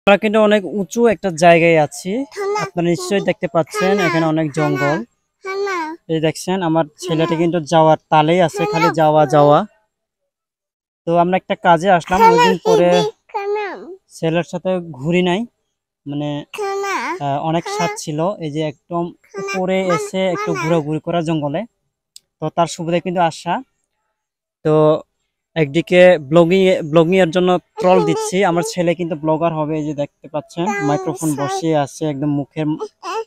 আমরা কিন্তু অনেক উঁচু একটা জায়গায় আছি। আপনারা নিশ্চয়ই দেখতে পাচ্ছেন এখানে অনেক জঙ্গল। এই দেখছেন আমার ছেলেটা কিন্তু যাওয়ার তালেই আছে, খালি যাওয়া যাওয়া। তো আমরা একটা কাজে আসলাম, অনেকদিন পরে ছেলের সাথে ঘুরি নাই, মানে অনেক স্বাদ ছিল এই যে একদম উপরে এসে একটু ঘোরাঘুরি করা জঙ্গলে। তো তার সুবিধা কিন্তু আসা। তো একদিকে ব্লগিং এর জন্য ট্রল দিচ্ছি, আমার ছেলে কিন্তু ব্লগার হবে। এই যে দেখতে পাচ্ছেন মাইক্রোফোন বসিয়ে আছে একদম মুখের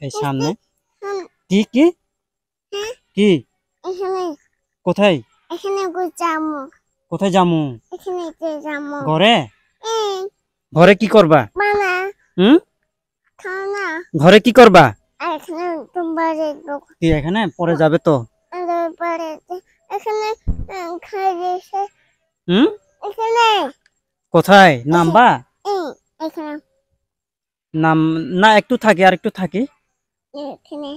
এই সামনে। কি কি কি কোথায় কোথায় যামু? ঘরে? ঘরে কি করবা? হুম, ঘরে কি করবা? কি এখানে পরে যাবে তো? হুম, কোথায় নামবা? নাম না, একটু থাকি আর একটু থাকি,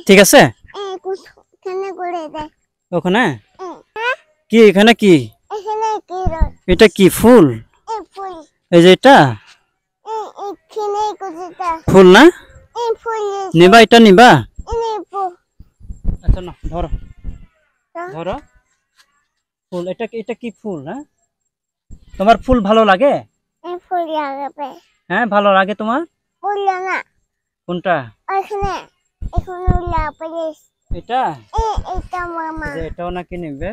ঠিক আছে? ওখানে কি? এখানে কি? এটা কি ফুল? এই যে এটা ফুল না? নিবা? এটা নিবা? আচ্ছা না, ধরো ধরো ফুল। এটা এটা কি ফুল? হ্যাঁ, তোমার ফুল ভালো লাগে? হ্যাঁ ভালো লাগে তোমার? কোনটা? এটা এটাও নাকি নিবে?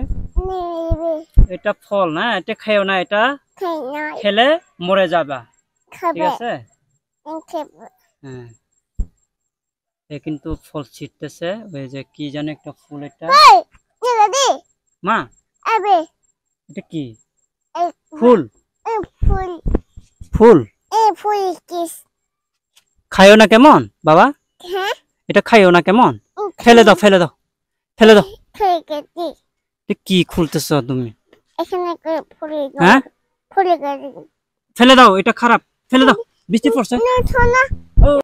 এটা ফল না, এটা খাইও না, এটা খেলে মরে যাবা, ঠিক আছে? হ্যাঁ, এ কিন্তু ফল ছিটতেছে। ওই যে কি জানে একটা ফুল, এটা মা এটা কি ফুল? ফুল খাইও না কেমন বাবা? এটা খাইও না কেমন? ফেলে দাও ফেলে দাও ফেলে দাও। কি খুলতেছ তুমি? হ্যাঁ ফেলে দাও, এটা খারাপ, ফেলে দাও, বৃষ্টি পড়ছে।